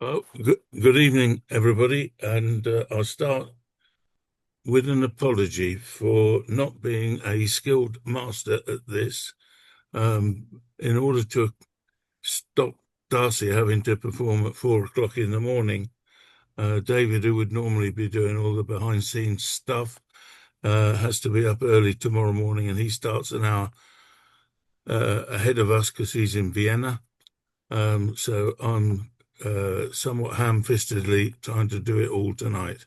Good evening, everybody, and I'll start with an apology for not being a skilled master at this. In order to stop Darcy having to perform at 4 o'clock in the morning, David, who would normally be doing all the behind-scenes stuff, has to be up early tomorrow morning, and he starts an hour ahead of us because he's in Vienna. So I'm somewhat ham-fistedly trying to do it all tonight.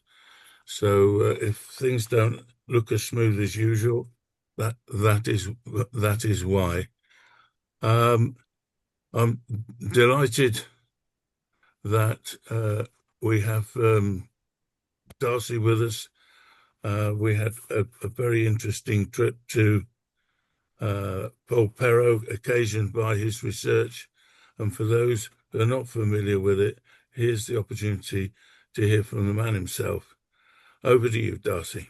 So if things don't look as smooth as usual, that is why. Um, I'm delighted that we have Darcy with us. We had a very interesting trip to Polperro, occasioned by his research. And for those who are not familiar with it, here's the opportunity to hear from the man himself. Over to you, Darcy.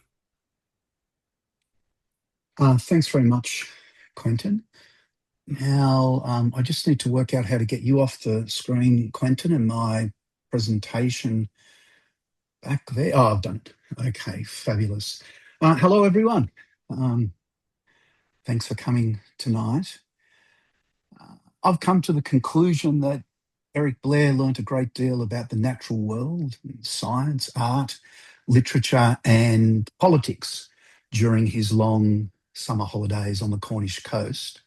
Thanks very much, Quentin. Now, I just need to work out how to get you off the screen, Quentin, and my presentation back there. Oh, I've done it. Okay, fabulous. Hello, everyone. Thanks for coming tonight. I've come to the conclusion that Eric Blair learnt a great deal about the natural world, science, art, literature, and politics during his long summer holidays on the Cornish coast.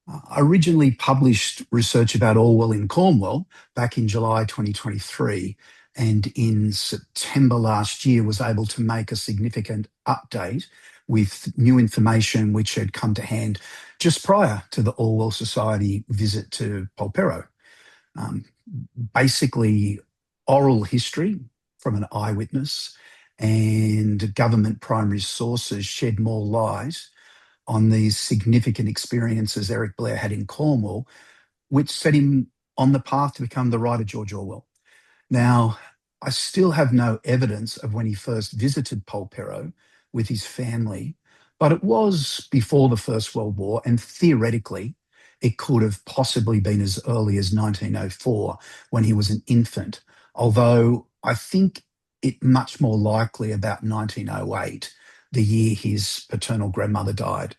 I originally published research about Orwell in Cornwall back in July 2023, and in September last year was able to make a significant update with new information which had come to hand just prior to the Orwell Society visit to Polperro. Um, Basically, oral history from an eyewitness and government primary sources shed more light on these significant experiences Eric Blair had in Cornwall, which set him on the path to become the writer George Orwell. Now, I still have no evidence of when he first visited Polperro with his family, but it was before the First World War, and theoretically, it could have possibly been as early as 1904 when he was an infant, although I think it much more likely about 1908, the year his paternal grandmother died.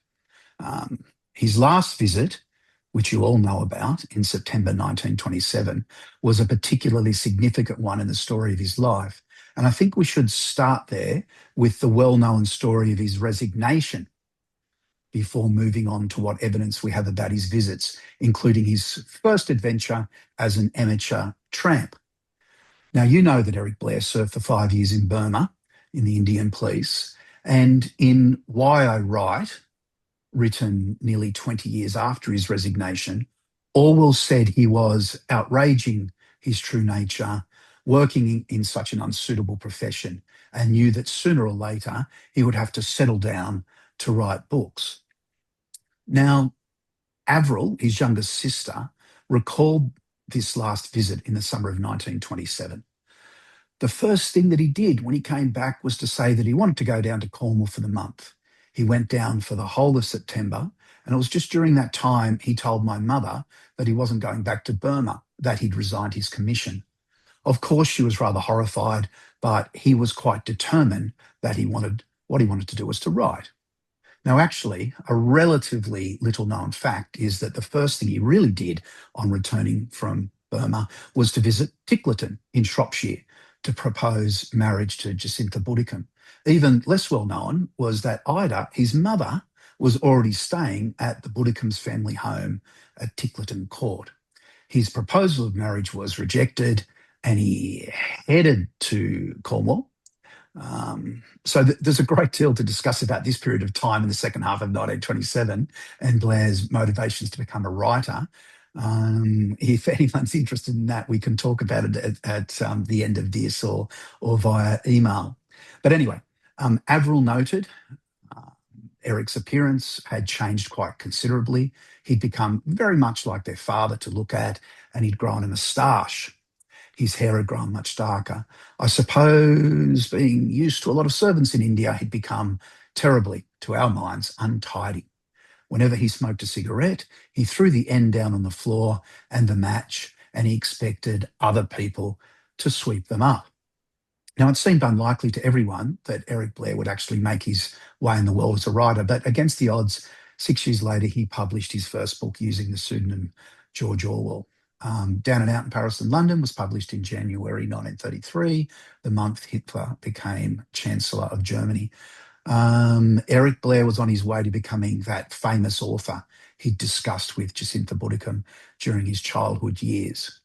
Um, his last visit, which you all know about, in September 1927, was a particularly significant one in the story of his life. And I think we should start there with the well-known story of his resignation before moving on to what evidence we have about his visits, including his first adventure as an amateur tramp. Now, you know that Eric Blair served for 5 years in Burma in the Indian police. And in Why I Write, written nearly 20 years after his resignation, Orwell said he was outraging his true nature, working in such an unsuitable profession, and knew that sooner or later he would have to settle down to write books. Now, Avril, his youngest sister, recalled this last visit in the summer of 1927. The first thing that he did when he came back was to say that he wanted to go down to Cornwall for the month. He went down for the whole of September, and it was just during that time he told my mother that he wasn't going back to Burma, that he'd resigned his commission. Of course, she was rather horrified, but he was quite determined that what he wanted to do was to write. Now, actually, a relatively little known fact is that the first thing he really did on returning from Burma was to visit Tickleton in Shropshire to propose marriage to Jacintha Buddicombe. Even less well known was that Ida, his mother, was already staying at the Buddicombe's family home at Tickleton Court. His proposal of marriage was rejected and he headed to Cornwall. So there's a great deal to discuss about this period of time in the second half of 1927 and Blair's motivations to become a writer. If anyone's interested in that, we can talk about it at the end of this or via email. But anyway, Avril noted uh, Eric's appearance had changed quite considerably. He'd become very much like their father to look at, and he'd grown a moustache. His hair had grown much darker. I suppose, being used to a lot of servants in India, he'd become terribly, to our minds, untidy. Whenever he smoked a cigarette, he threw the end down on the floor and the match, and he expected other people to sweep them up. Now, it seemed unlikely to everyone that Eric Blair would actually make his way in the world as a writer, but against the odds, 6 years later, he published his first book using the pseudonym George Orwell. Down and Out in Paris and London was published in January 1933, the month Hitler became Chancellor of Germany. Eric Blair was on his way to becoming that famous author he'd discussed with Jacinta Buddicombe during his childhood years.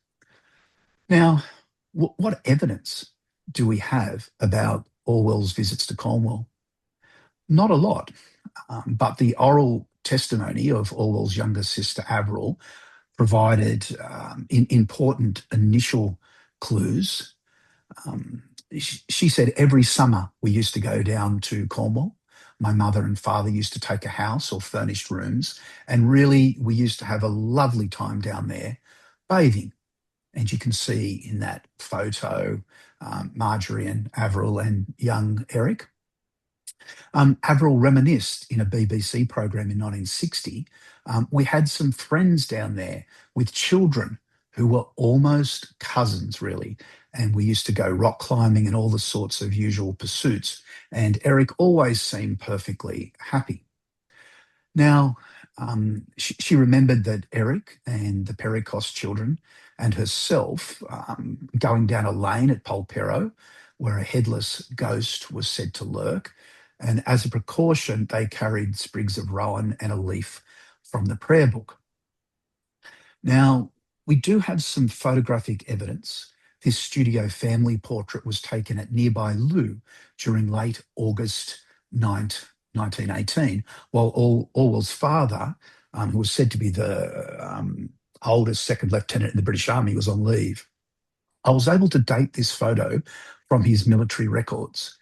Now, what evidence do we have about Orwell's visits to Cornwall? Not a lot, but the oral testimony of Orwell's younger sister, Avril, provided important initial clues. She said every summer we used to go down to Cornwall. My mother and father used to take a house or furnished rooms, and really we used to have a lovely time down there bathing. And you can see in that photo Marjorie and Avril and young Eric. Avril reminisced in a BBC program in 1960. We had some friends down there with children who were almost cousins, really. And we used to go rock climbing and all the sorts of usual pursuits. And Eric always seemed perfectly happy. Now, she remembered that Eric and the Pericos children and herself going down a lane at Polperro where a headless ghost was said to lurk. And as a precaution, they carried sprigs of rowan and a leaf from the prayer book. Now, we do have some photographic evidence. This studio family portrait was taken at nearby Loo during late August 1918, while Orwell's father, who was said to be the oldest second lieutenant in the British Army, was on leave. I was able to date this photo from his military records.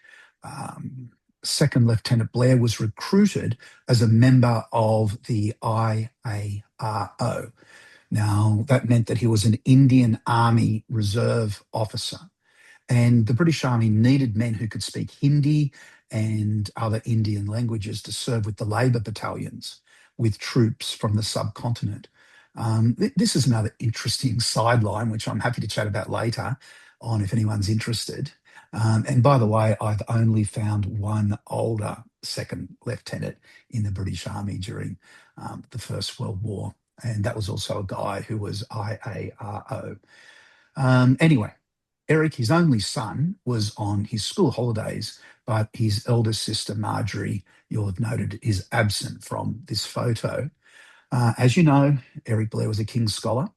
Second Lieutenant Blair was recruited as a member of the IARO. Now, that meant that he was an Indian Army Reserve officer. And the British Army needed men who could speak Hindi and other Indian languages to serve with the Labour battalions with troops from the subcontinent. This is another interesting sideline, which I'm happy to chat about later on if anyone's interested. And by the way, I've only found one older second lieutenant in the British Army during the First World War. And that was also a guy who was IARO. Anyway, Eric, his only son, was on his school holidays, but his eldest sister, Marjorie, you'll have noted, is absent from this photo. As you know, Eric Blair was a King's Scholar,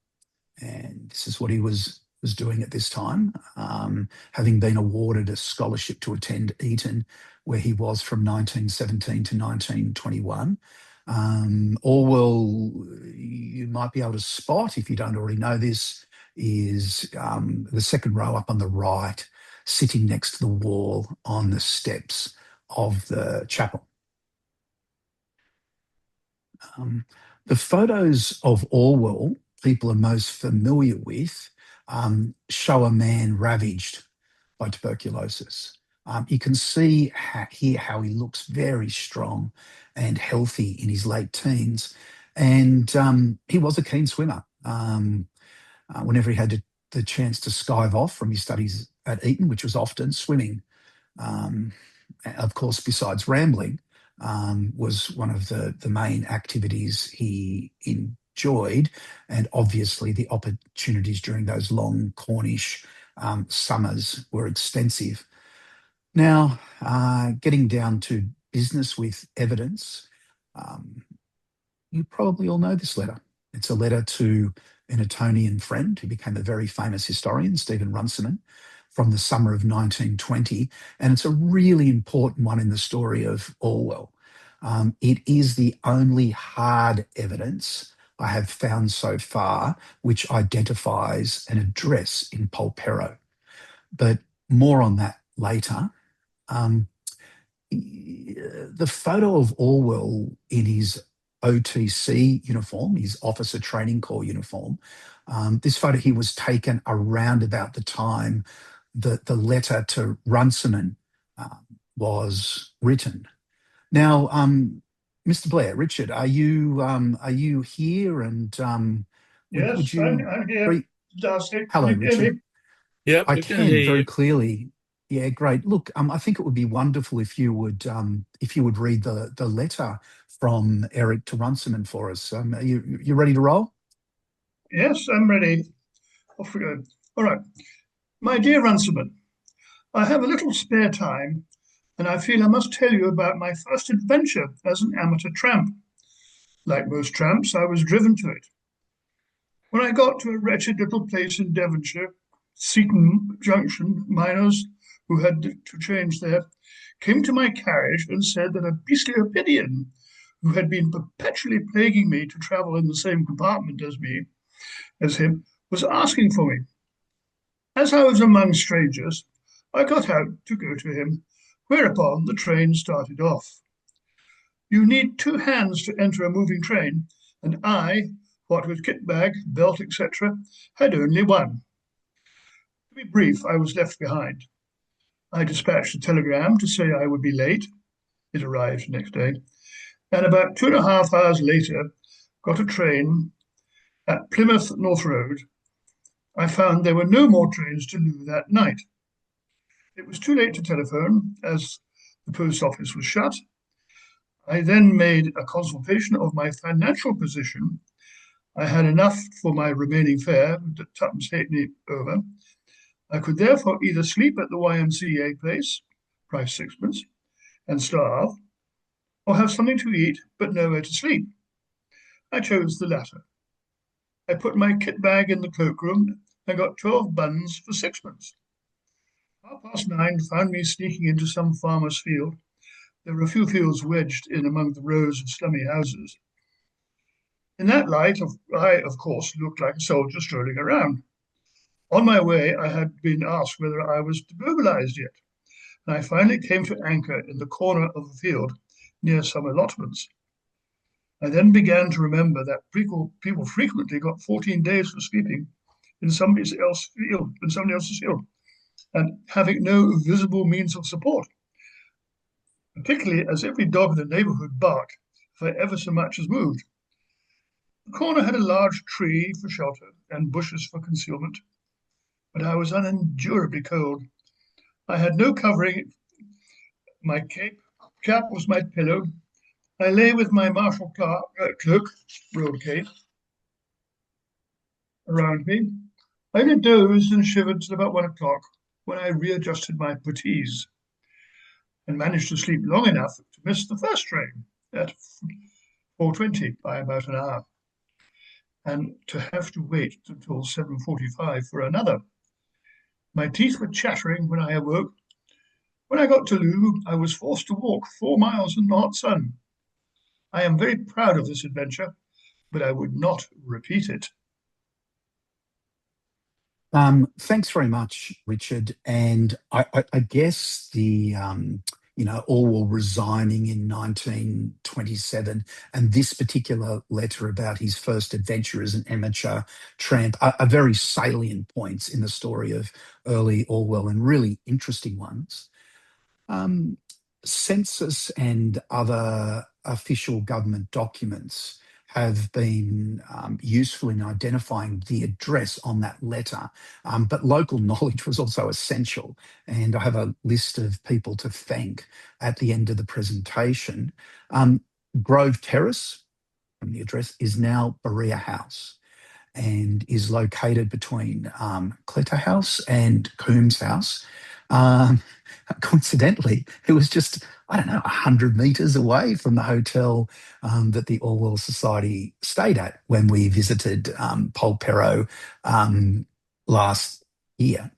and this is what he was doing at this time, having been awarded a scholarship to attend Eton, where he was from 1917 to 1921. Orwell, you might be able to spot, if you don't already know this, is the second row up on the right, sitting next to the wall on the steps of the chapel. The photos of Orwell people are most familiar with show a man ravaged by tuberculosis. You can see here how he looks very strong and healthy in his late teens. And he was a keen swimmer. Whenever he had the chance to skive off from his studies at Eton, which was often swimming, of course, besides rambling, was one of the main activities he enjoyed, and obviously the opportunities during those long Cornish summers were extensive. Now, getting down to business with evidence, you probably all know this letter. It's a letter to an Etonian friend who became a very famous historian, Stephen Runciman, from the summer of 1920, and it's a really important one in the story of Orwell. It is the only hard evidence I have found so far which identifies an address in Polperro, but more on that later. The photo of Orwell in his OTC uniform, his Officer Training Corps uniform, this photo he was taken around about the time that the letter to Runciman was written. Now, Mr. Blair, Richard, are you here? And Yes, would you I'm here. Darcy, can Hello, you hear Richard. me? Yeah, I we can can hear very you. clearly. Yeah, great. Look, I think it would be wonderful if you would read the letter from Eric to Runciman for us. You ready to roll? Yes, I'm ready. Off we go. All right. My dear Runciman, I have a little spare time, and I feel I must tell you about my first adventure as an amateur tramp. Like most tramps, I was driven to it. When I got to a wretched little place in Devonshire, Seaton Junction, miners who had to change there came to my carriage and said that a beastly opinion, who had been perpetually plaguing me to travel in the same compartment as him, was asking for me. As I was among strangers, I got out to go to him, whereupon the train started off. You need two hands to enter a moving train, and I, what with kit bag, belt, etc., had only one. To be brief, I was left behind. I dispatched a telegram to say I would be late. It arrived next day, and about 2.5 hours later, got a train at Plymouth North Road. I found there were no more trains to Loo that night. It was too late to telephone, as the post office was shut. I then made a consultation of my financial position. I had enough for my remaining fare, twopence halfpenny over. I could therefore either sleep at the YMCA place, price sixpence, and starve, or have something to eat but nowhere to sleep. I chose the latter. I put my kit bag in the cloakroom and got 12 buns for sixpence. 9:30 found me sneaking into some farmer's field. There were a few fields wedged in among the rows of slummy houses. In that light, I, of course, looked like a soldier strolling around. On my way, I had been asked whether I was demobilized yet, and I finally came to anchor in the corner of a field near some allotments. I then began to remember that people frequently got 14 days for sleeping in somebody else's field, and having no visible means of support, particularly as every dog in the neighborhood barked if I ever so much as moved. The corner had a large tree for shelter and bushes for concealment, but I was unendurably cold. I had no covering. My cap was my pillow. I lay with my Marshall cloak, road cape, around me. I only dozed and shivered till about 1 o'clock, when I readjusted my puttees and managed to sleep long enough to miss the first train at 4:20 by about an hour, and to have to wait until 7:45 for another. My teeth were chattering when I awoke. When I got to Loo, I was forced to walk 4 miles in the hot sun. I am very proud of this adventure, but I would not repeat it. Thanks very much, Richard. And I guess Orwell resigning in 1927 and this particular letter about his first adventure as an amateur tramp are very salient points in the story of early Orwell and really interesting ones. Um, Census and other official government documents have been useful in identifying the address on that letter, but local knowledge was also essential. And I have a list of people to thank at the end of the presentation. Um, Grove Terrace, from the address, is now Berea House and is located between Cletter House and Coombs House. Um, Coincidentally, it was just, I don't know, 100 metres away from the hotel that the Orwell Society stayed at when we visited Polperro last year.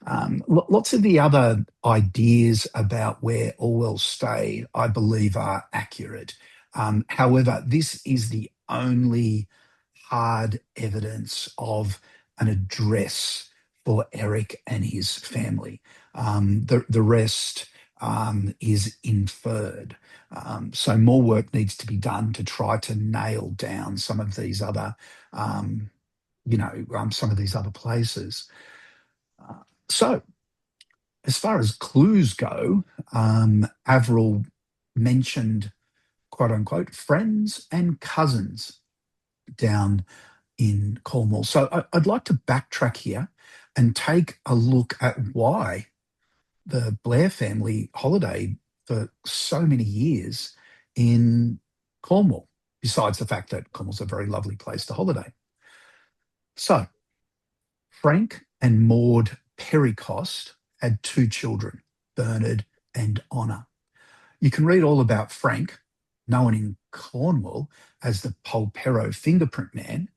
Lots of the other ideas about where Orwell stayed, I believe, are accurate. However, this is the only hard evidence of an address for Eric and his family. The rest is inferred. So more work needs to be done to try to nail down some of these other, some of these other places. So, as far as clues go, Avril mentioned, quote unquote, friends and cousins down in Cornwall. So I'd like to backtrack here and take a look at why the Blair family holidayed for so many years in Cornwall, besides the fact that Cornwall's a very lovely place to holiday. So Frank and Maud Pericost had two children, Bernard and Honor. You can read all about Frank, known in Cornwall as the Polperro fingerprint man,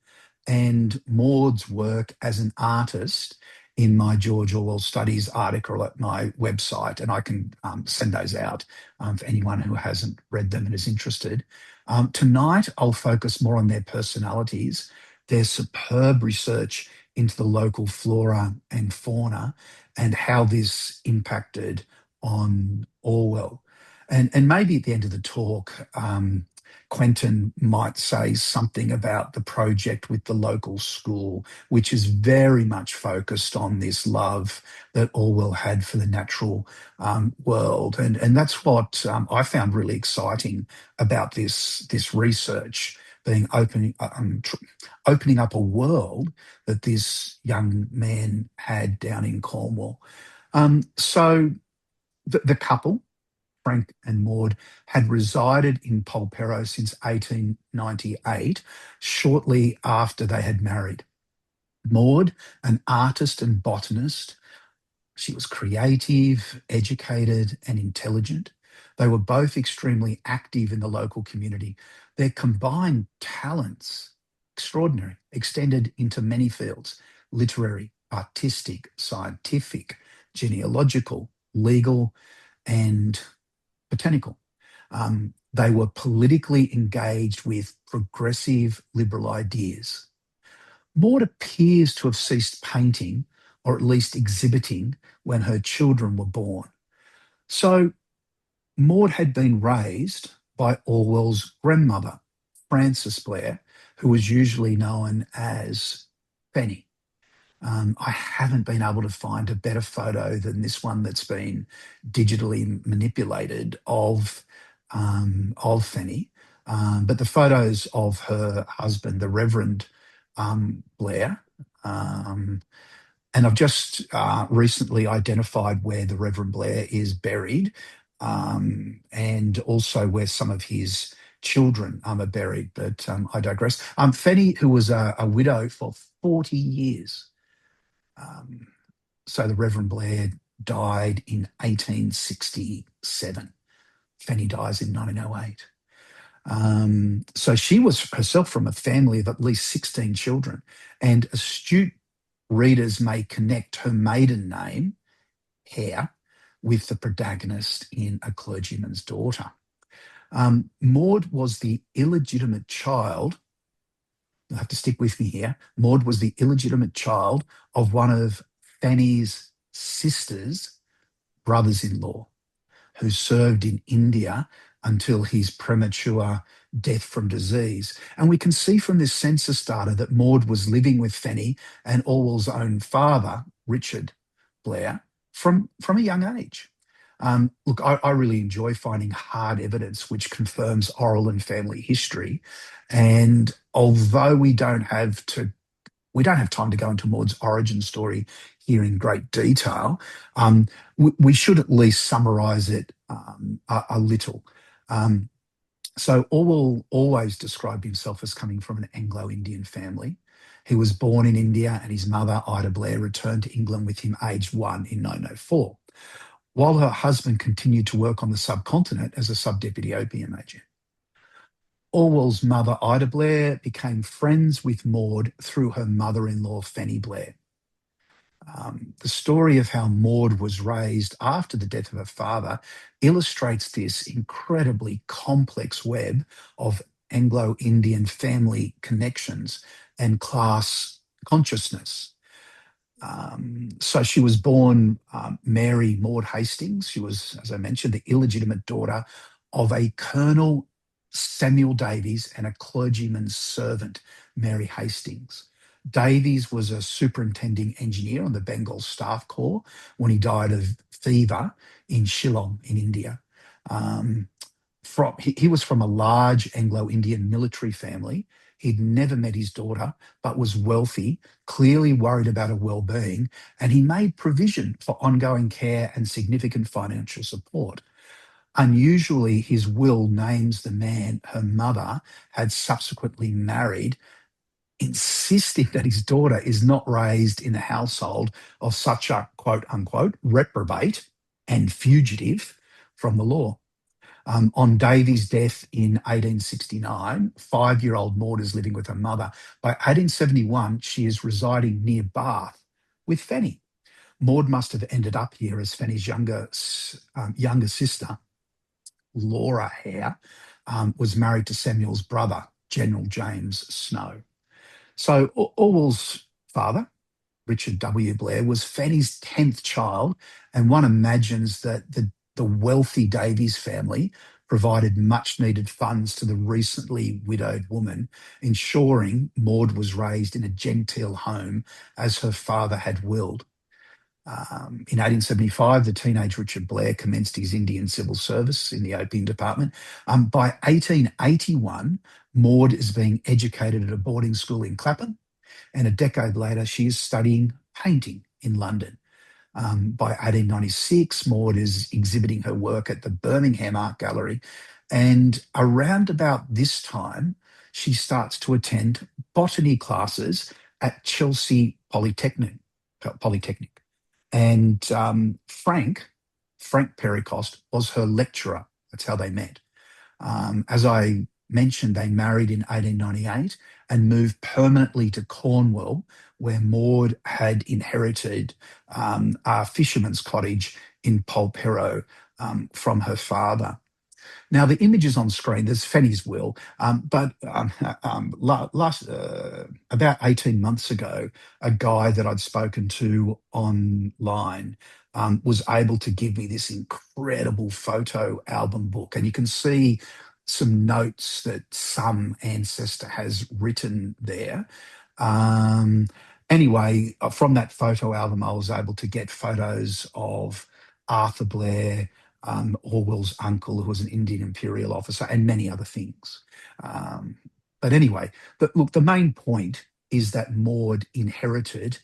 and Maud's work as an artist in my George Orwell Studies article at my website, and I can send those out for anyone who hasn't read them and is interested. Tonight, I'll focus more on their personalities, their superb research into the local flora and fauna, and how this impacted on Orwell. And maybe at the end of the talk, Quentin might say something about the project with the local school, which is very much focused on this love that Orwell had for the natural world. And that's what I found really exciting about this research, being opening up a world that this young man had down in Cornwall. So the couple, Frank and Maud, had resided in Polperro since 1898, shortly after they had married. Maud, an artist and botanist, she was creative, educated, and intelligent. They were both extremely active in the local community. Their combined talents, extraordinary, extended into many fields: literary, artistic, scientific, genealogical, legal, and botanical. They were politically engaged with progressive liberal ideas. Maud appears to have ceased painting, or at least exhibiting, when her children were born. So Maud had been raised by Orwell's grandmother, Frances Blair, who was usually known as Fanny. I haven't been able to find a better photo than this one that's been digitally manipulated of Fanny. But the photos of her husband, the Reverend Blair, and I've just recently identified where the Reverend Blair is buried, and also where some of his children are buried, but I digress. Fanny, who was a widow for 40 years. So the Reverend Blair died in 1867. Fanny dies in 1908. So she was herself from a family of at least 16 children, and astute readers may connect her maiden name, Hare, with the protagonist in A Clergyman's Daughter. Maud was the illegitimate child. You'll have to stick with me here. Maud was the illegitimate child of one of Fanny's sister's brothers-in-law, who served in India until his premature death from disease. And we can see from this census data that Maud was living with Fanny and Orwell's own father, Richard Blair, from a young age. Look, I really enjoy finding hard evidence which confirms oral and family history. And although we don't have time to go into Maud's origin story here in great detail, we should at least summarise it a little. So Orwell always described himself as coming from an Anglo-Indian family. He was born in India, and his mother, Ida Blair, returned to England with him aged 1 in 1904, while her husband continued to work on the subcontinent as a sub-deputy opium agent. Orwell's mother, Ida Blair, became friends with Maud through her mother-in-law, Fanny Blair. The story of how Maud was raised after the death of her father illustrates this incredibly complex web of Anglo-Indian family connections and class consciousness. So she was born Mary Maud Hastings. She was, as I mentioned, the illegitimate daughter of a Colonel Samuel Davies and a clergyman's servant, Mary Hastings. Davies was a superintending engineer on the Bengal Staff Corps when he died of fever in Shillong in India. he was from a large Anglo-Indian military family. He'd never met his daughter, but was wealthy, clearly worried about her well-being, and he made provision for ongoing care and significant financial support. Unusually, his will names the man her mother had subsequently married, insisting that his daughter is not raised in a household of such a quote unquote reprobate and fugitive from the law. On Davy's death in 1869, 5-year-old Maud is living with her mother. By 1871, she is residing near Bath with Fanny. Maud must have ended up here as Fanny's younger sister, Laura Hare, was married to Samuel's brother, General James Snow. So Orwell's father, Richard W. Blair, was Fanny's 10th child, and one imagines that the wealthy Davies family provided much-needed funds to the recently widowed woman, ensuring Maud was raised in a genteel home as her father had willed. In 1875, the teenage Richard Blair commenced his Indian civil service in the opium department. By 1881, Maud is being educated at a boarding school in Clapham, and a decade later, she is studying painting in London. By 1896, Maud is exhibiting her work at the Birmingham Art Gallery, and around about this time, she starts to attend botany classes at Chelsea Polytechnic. And Frank Pericost was her lecturer. That's how they met. As I mentioned, they married in 1898 and moved permanently to Cornwall, where Maud had inherited a fisherman's cottage in Polperro from her father. Now, the images on screen, there's Fanny's will, but about 18 months ago, a guy that I'd spoken to online was able to give me this incredible photo album book. And you can see some notes that some ancestor has written there. Anyway, from that photo album, I was able to get photos of Arthur Blair, Orwell's uncle, who was an Indian imperial officer, and many other things. But anyway, the main point is that Maud inherited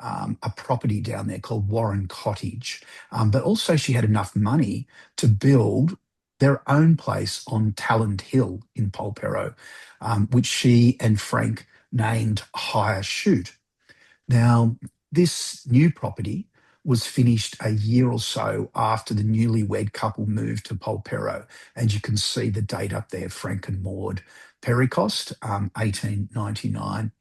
a property down there called Warren Cottage, but also she had enough money to build their own place on Talland Hill in Polperro, which she and Frank named Higher Shoot. Now, this new property was finished a year or so after the newlywed couple moved to Polperro, and you can see the date up there, Frank and Maud Pericost, 1899.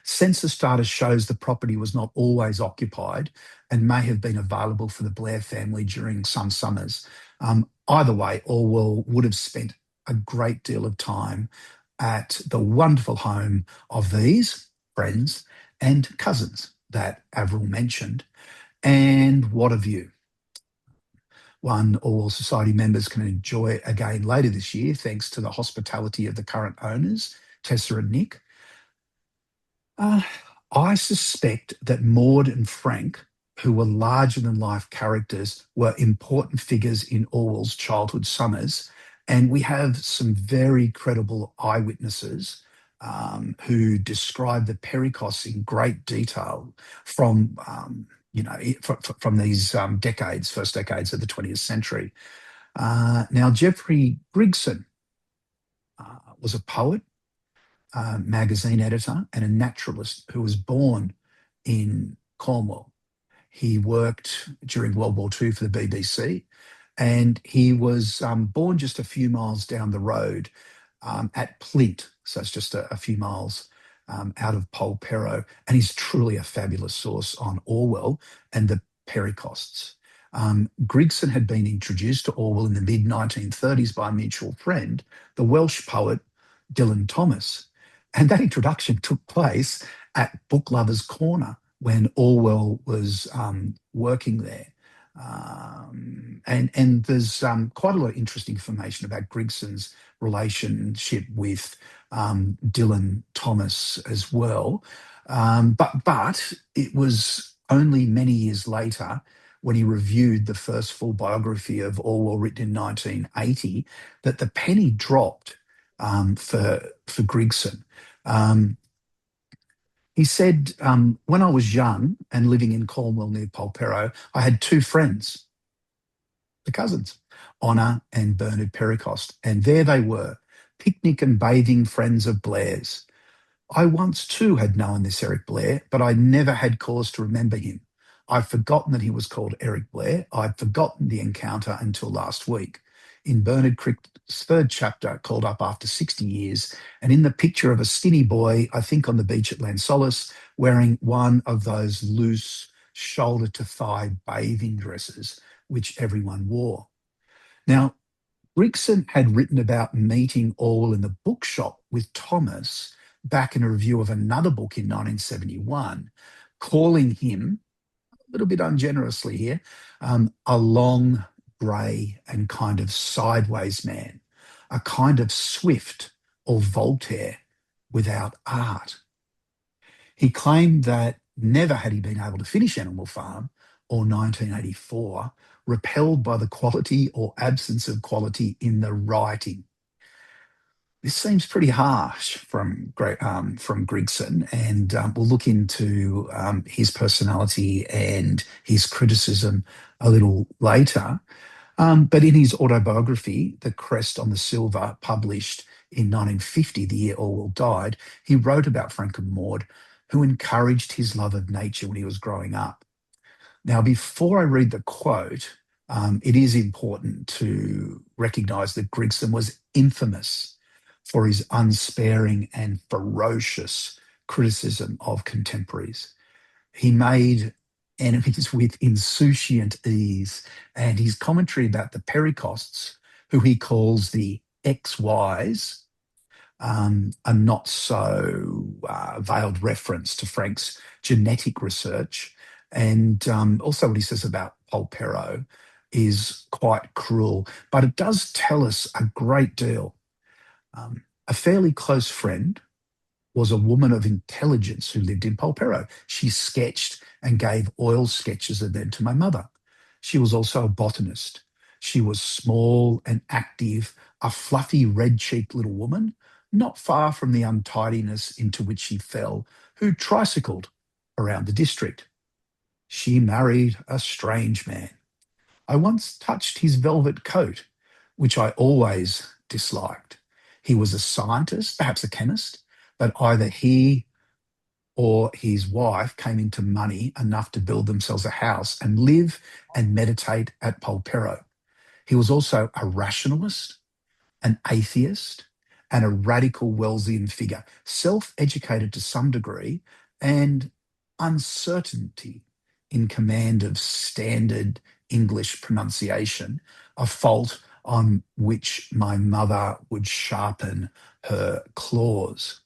Census data shows the property was not always occupied and may have been available for the Blair family during some summers. Either way, Orwell would have spent a great deal of time at the wonderful home of these friends and cousins that Avril mentioned. And what a view. One Orwell Society members can enjoy again later this year, thanks to the hospitality of the current owners, Tessa and Nick. I suspect that Maud and Frank, who were larger-than-life characters, were important figures in Orwell's childhood summers, and we have some very credible eyewitnesses who describe the Pericosts in great detail from these first decades of the 20th century. Now, Geoffrey Grigson was a poet, magazine editor, and a naturalist who was born in Cornwall. He worked during World War II for the BBC, and he was born just a few miles down the road at Plint, so it's just a few miles out of Polperro, and he's truly a fabulous source on Orwell and the Pericosts. Grigson had been introduced to Orwell in the mid-1930s by a mutual friend, the Welsh poet Dylan Thomas, and that introduction took place at Book Lovers Corner when Orwell was working there. And there's quite a lot of interesting information about Grigson's relationship with Dylan Thomas as well. But it was only many years later when he reviewed the first full biography of Orwell written in 1980, that the penny dropped for Grigson. He said, when I was young and living in Cornwall near Polperro, I had two friends, the cousins, Honor and Bernard Pericost, and there they were, picnic and bathing friends of Blair's. I once too had known this Eric Blair, but I never had cause to remember him. I'd forgotten that he was called Eric Blair. I'd forgotten the encounter until last week. In Bernard Crick's third chapter, called up after 60 years, and in the picture of a skinny boy, I think on the beach at Lansolis, wearing one of those loose shoulder-to-thigh bathing dresses which everyone wore. Now, Grigson had written about meeting Orwell in the bookshop with Thomas back in a review of another book in 1971, calling him, a little bit ungenerously here, a long, grey and kind of sideways man, a kind of Swift or Voltaire without art. He claimed that never had he been able to finish Animal Farm or 1984, repelled by the quality or absence of quality in the writing. This seems pretty harsh from Grigson, and we'll look into his personality and his criticism a little later. But in his autobiography, The Crest on the Silver, published in 1950, the year Orwell died, he wrote about Frank and Maud, who encouraged his love of nature when he was growing up. Now, before I read the quote, it is important to recognise that Grigson was infamous for his unsparing and ferocious criticism of contemporaries. He made enemies with insouciant ease, and his commentary about the Pericosts, who he calls the XYs, a not so veiled reference to Frank's genetic research, and also what he says about Polperro is quite cruel, but it does tell us a great deal. A fairly close friend was a woman of intelligence who lived in Polperro. She sketched and gave oil sketches of them to my mother. She was also a botanist. She was small and active, a fluffy, red-cheeked little woman, not far from the untidiness into which she fell, who tricycled around the district. She married a strange man. I once touched his velvet coat, which I always disliked. He was a scientist, perhaps a chemist, but either he or his wife came into money enough to build themselves a house and live and meditate at Polperro. He was also a rationalist, an atheist, and a radical Wellesian figure, self-educated to some degree and uncertainty in command of standard English pronunciation, a fault on which my mother would sharpen her claws.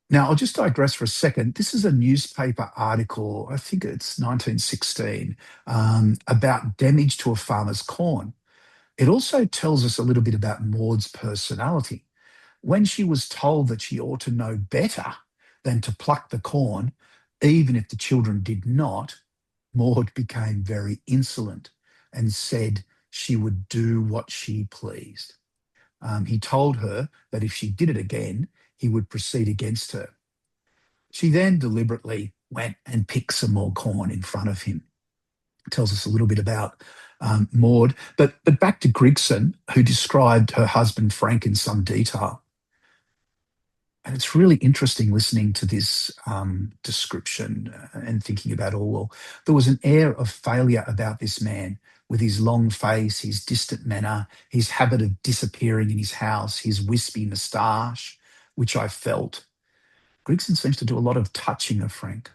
Now, I'll just digress for a second. This is a newspaper article, I think it's 1916, about damage to a farmer's corn. It also tells us a little bit about Maud's personality. When she was told that she ought to know better than to pluck the corn, even if the children did not, Maud became very insolent and said she would do what she pleased. He told her that if she did it again, he would proceed against her. She then deliberately went and picked some more corn in front of him. It tells us a little bit about Maud. But back to Grigson, who described her husband Frank in some detail. And it's really interesting listening to this description and thinking about Orwell. There was an air of failure about this man, with his long face, his distant manner, his habit of disappearing in his house, his wispy moustache, which I felt. Grigson seems to do a lot of touching of Frank.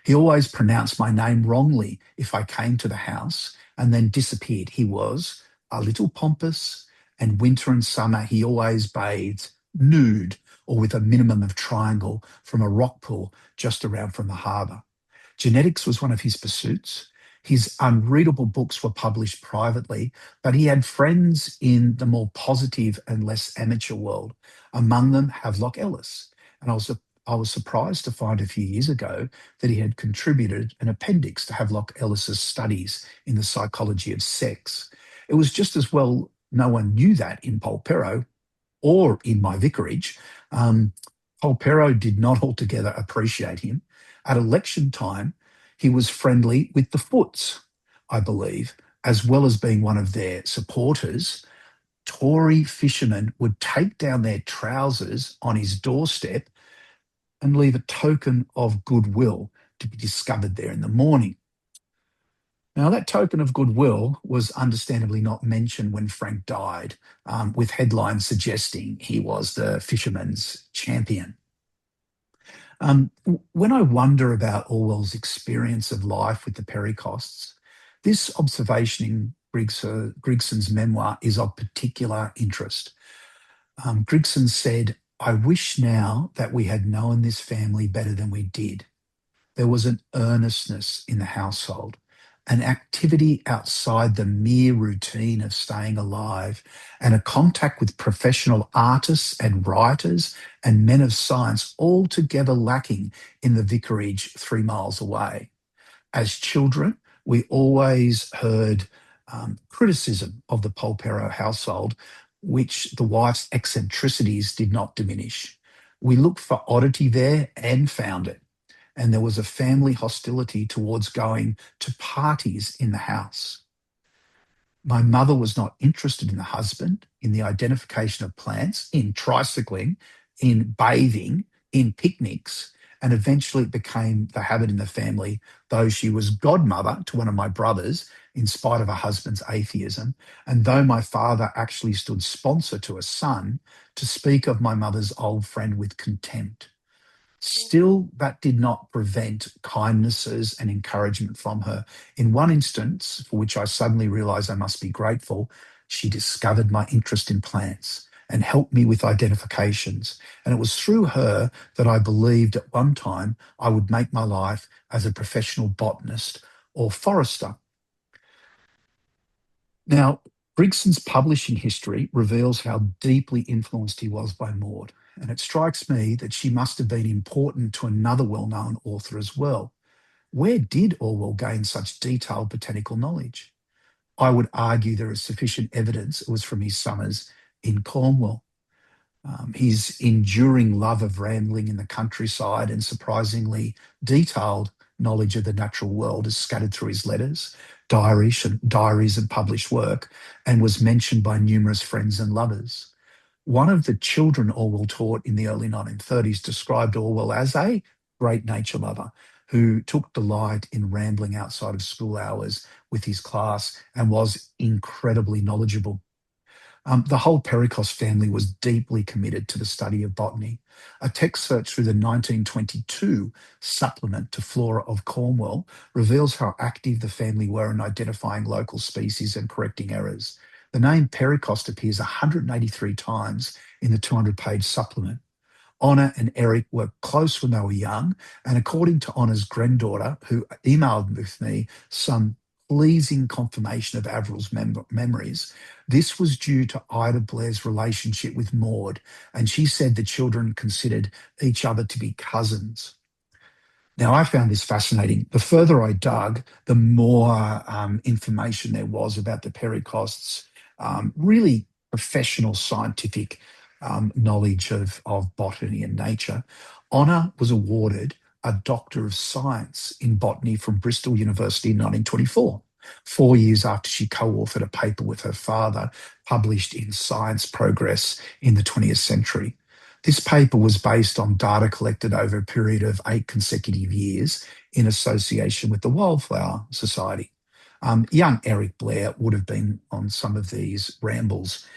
He always pronounced my name wrongly if I came to the house and then disappeared. He was a little pompous, and winter and summer he always bathed nude or with a minimum of triangle from a rock pool just around from the harbour. Genetics was one of his pursuits. His unreadable books were published privately, but he had friends in the more positive and less amateur world, among them Havelock Ellis. And I was I was surprised to find a few years ago that he had contributed an appendix to Havelock Ellis's studies in the psychology of sex. It was just as well no one knew that in Polperro or in my vicarage. Um, Polperro did not altogether appreciate him. At election time, he was friendly with the Foots, I believe, as well as being one of their supporters. Tory fishermen would take down their trousers on his doorstep and leave a token of goodwill to be discovered there in the morning. Now, that token of goodwill was understandably not mentioned when Frank died, with headlines suggesting he was the fisherman's champion. When I wonder about Orwell's experience of life with the Pericosts, this observation in Grigson's memoir is of particular interest. Grigson said, "I wish now that we had known this family better than we did. There was an earnestness in the household, an activity outside the mere routine of staying alive, and a contact with professional artists and writers and men of science altogether lacking in the vicarage 3 miles away. As children, we always heard criticism of the Polperro household, which the wife's eccentricities did not diminish. We looked for oddity there and found it, and there was a family hostility towards going to parties in the house. My mother was not interested in the husband, in the identification of plants, in tricycling, in bathing, in picnics, and eventually it became the habit in the family, though she was godmother to one of my brothers, in spite of her husband's atheism, and though my father actually stood sponsor to a son, to speak of my mother's old friend with contempt. Still, that did not prevent kindnesses and encouragement from her. In one instance, for which I suddenly realized I must be grateful, she discovered my interest in plants and helped me with identifications. And it was through her that I believed at one time I would make my life as a professional botanist or forester." Now, Grigson's publishing history reveals how deeply influenced he was by Maud, and it strikes me that she must have been important to another well-known author as well. Where did Orwell gain such detailed botanical knowledge? I would argue there is sufficient evidence it was from his summers in Cornwall. His enduring love of rambling in the countryside and surprisingly detailed knowledge of the natural world is scattered through his letters, diaries and published work, and was mentioned by numerous friends and lovers. One of the children Orwell taught in the early 1930s described Orwell as a great nature lover who took delight in rambling outside of school hours with his class and was incredibly knowledgeable. The whole Pericost family was deeply committed to the study of botany. A text search through the 1922 supplement to Flora of Cornwall reveals how active the family were in identifying local species and correcting errors. The name Pericost appears 183 times in the 200-page supplement. Honor and Eric were close when they were young, and according to Honor's granddaughter, who emailed with me some pleasing confirmation of Averil's memories, this was due to Ida Blair's relationship with Maud, and she said the children considered each other to be cousins. Now, I found this fascinating. The further I dug, the more information there was about the Pericosts, really professional scientific knowledge of botany and nature. Honor was awarded a Doctor of Science in Botany from Bristol University in 1924, 4 years after she co-authored a paper with her father published in Science Progress in the 20th century. This paper was based on data collected over a period of 8 consecutive years in association with the Wildflower Society. Young Eric Blair would have been on some of these rambles,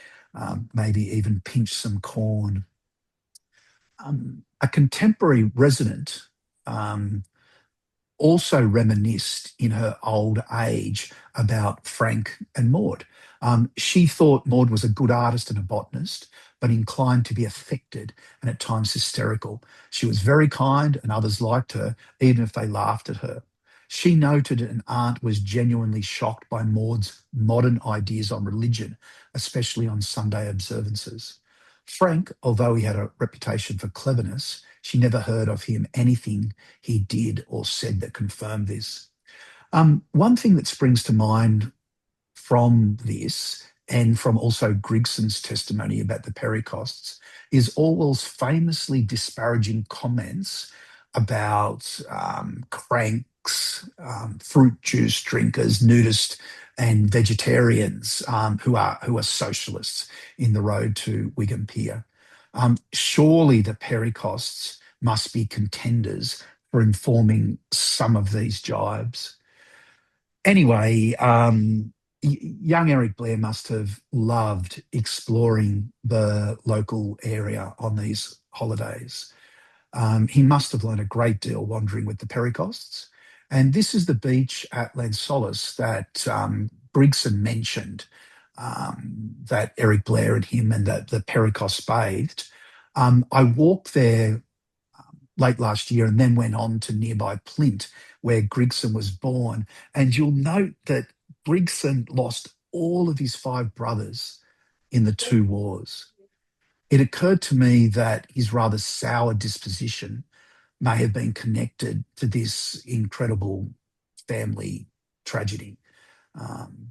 maybe even pinched some corn. A contemporary resident also reminisced in her old age about Frank and Maud. She thought Maud was a good artist and a botanist, but inclined to be affected and at times hysterical. She was very kind and others liked her, even if they laughed at her. She noted an aunt was genuinely shocked by Maud's modern ideas on religion, especially on Sunday observances. Frank, although he had a reputation for cleverness, she never heard of him anything he did or said that confirmed this. One thing that springs to mind from this and from also Grigson's testimony about the Pericosts is Orwell's famously disparaging comments about cranks, fruit juice drinkers, nudists, and vegetarians who are socialists in the road to Wigan Pier. Surely the Pericosts must be contenders for informing some of these jibes. Anyway, young Eric Blair must have loved exploring the local area on these holidays. He must have learned a great deal wandering with the Pericosts. And this is the beach at Lansolis that Brigson mentioned, that Eric Blair and him and the Pericosts bathed. I walked there late last year and then went on to nearby Plint, where Grigson was born. And you'll note that Grigson lost all of his 5 brothers in the 2 wars. It occurred to me that his rather sour disposition may have been connected to this incredible family tragedy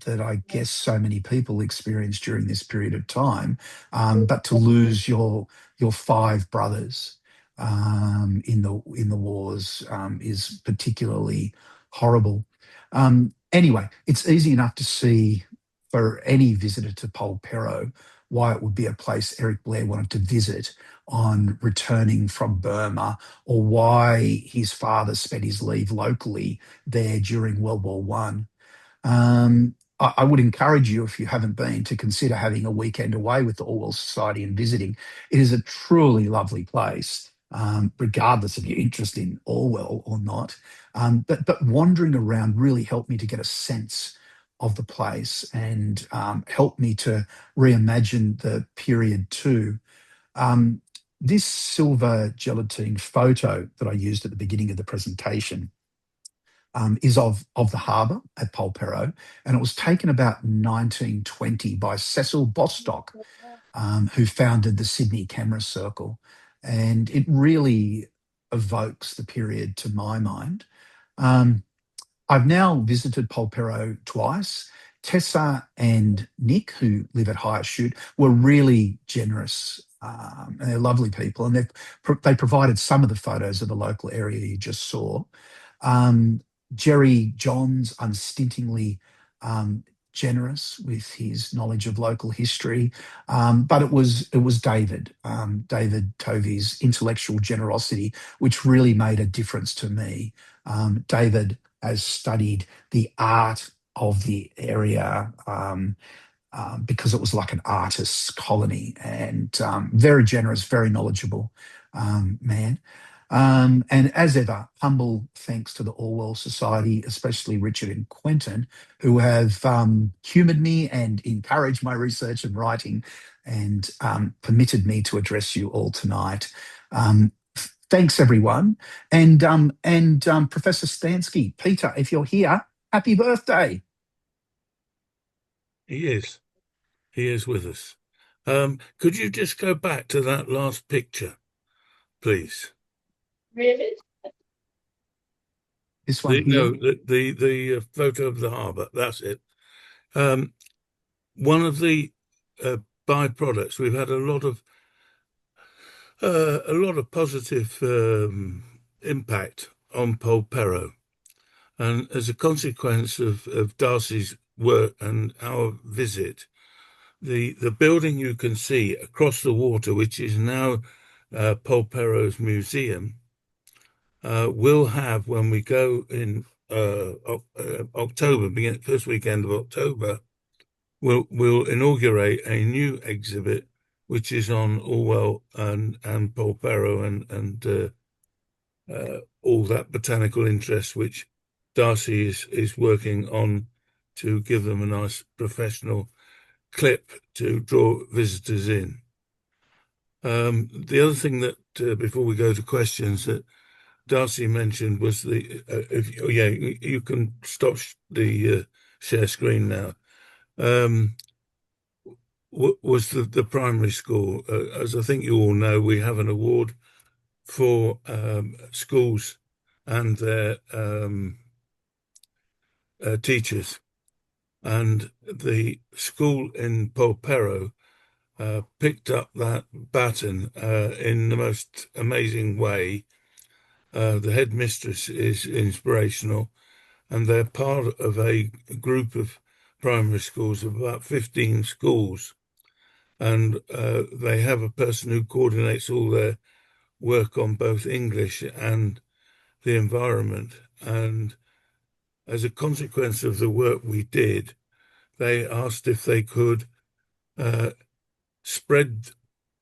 that I guess so many people experienced during this period of time. But to lose your 5 brothers in the wars is particularly horrible. Anyway, it's easy enough to see for any visitor to Polperro why it would be a place Eric Blair wanted to visit on returning from Burma, or why his father spent his leave locally there during World War One. I would encourage you, if you haven't been, to consider having a weekend away with the Orwell Society and visiting. It is a truly lovely place, regardless of your interest in Orwell or not. But wandering around really helped me to get a sense of the place and helped me to reimagine the period too. This silver gelatine photo that I used at the beginning of the presentation is of the harbour at Polperro, and it was taken about 1920 by Cecil Bostock, who founded the Sydney Camera Circle, and it really evokes the period to my mind. I've now visited Polperro twice. Tessa and Nick, who live at Higher Shoot, were really generous. And they're lovely people, and they provided some of the photos of the local area you just saw. Jerry Johns, unstintingly generous with his knowledge of local history, but it was David Tovey's intellectual generosity which really made a difference to me. David has studied the art of the area because it was like an artist's colony, and very generous, very knowledgeable man. And as ever, humble thanks to the Orwell Society, especially Richard and Quentin, who have humoured me and encouraged my research and writing, and permitted me to address you all tonight. Thanks, everyone. And Professor Stansky, Peter, if you're here, happy birthday. He is. He is with us. Could you just go back to that last picture, please? Really? This one here? No, the photo of the harbour. That's it. One of the byproducts, we've had a lot of positive impact on Polperro, and as a consequence of Darcy's work and our visit, the building you can see across the water, which is now Polperro's museum, will have, when we go in October, first weekend of October, we'll inaugurate a new exhibit which is on Orwell and Polperro and all that botanical interest which Darcy is working on, to give them a nice professional clip to draw visitors in. The other thing that, before we go to questions, that Darcy mentioned was you can stop the share screen now. was the primary school. As I think you all know, we have an award for schools and their teachers. And the school in Polperro picked up that baton in the most amazing way. The headmistress is inspirational, and they're part of a group of primary schools of about 15 schools. And they have a person who coordinates all their work on both English and the environment. And as a consequence of the work we did, they asked if they could spread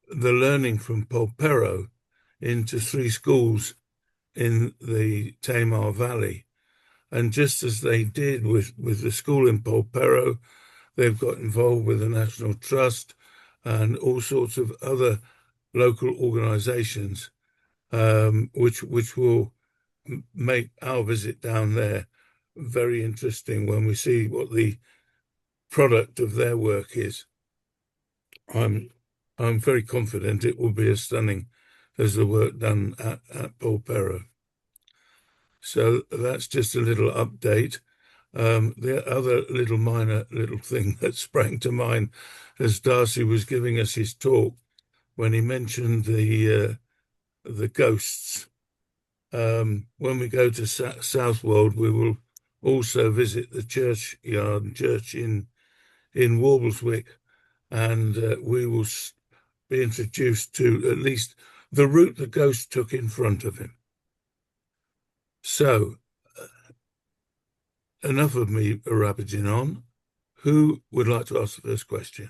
the learning from Polperro into 3 schools in the Tamar Valley. And just as they did with the school in Polperro, they've got involved with the National Trust and all sorts of other local organisations, which will make our visit down there very interesting when we see what the product of their work is. I'm very confident it will be as stunning as the work done at Polperro. So that's just a little update. The other minor thing that sprang to mind as Darcy was giving us his talk, when he mentioned the ghosts. When we go to Southwold, we will also visit the church in Warbleswick, and we will be introduced to at least the route the ghost took in front of him. So, enough of me rabbitting on. Who would like to ask the first question?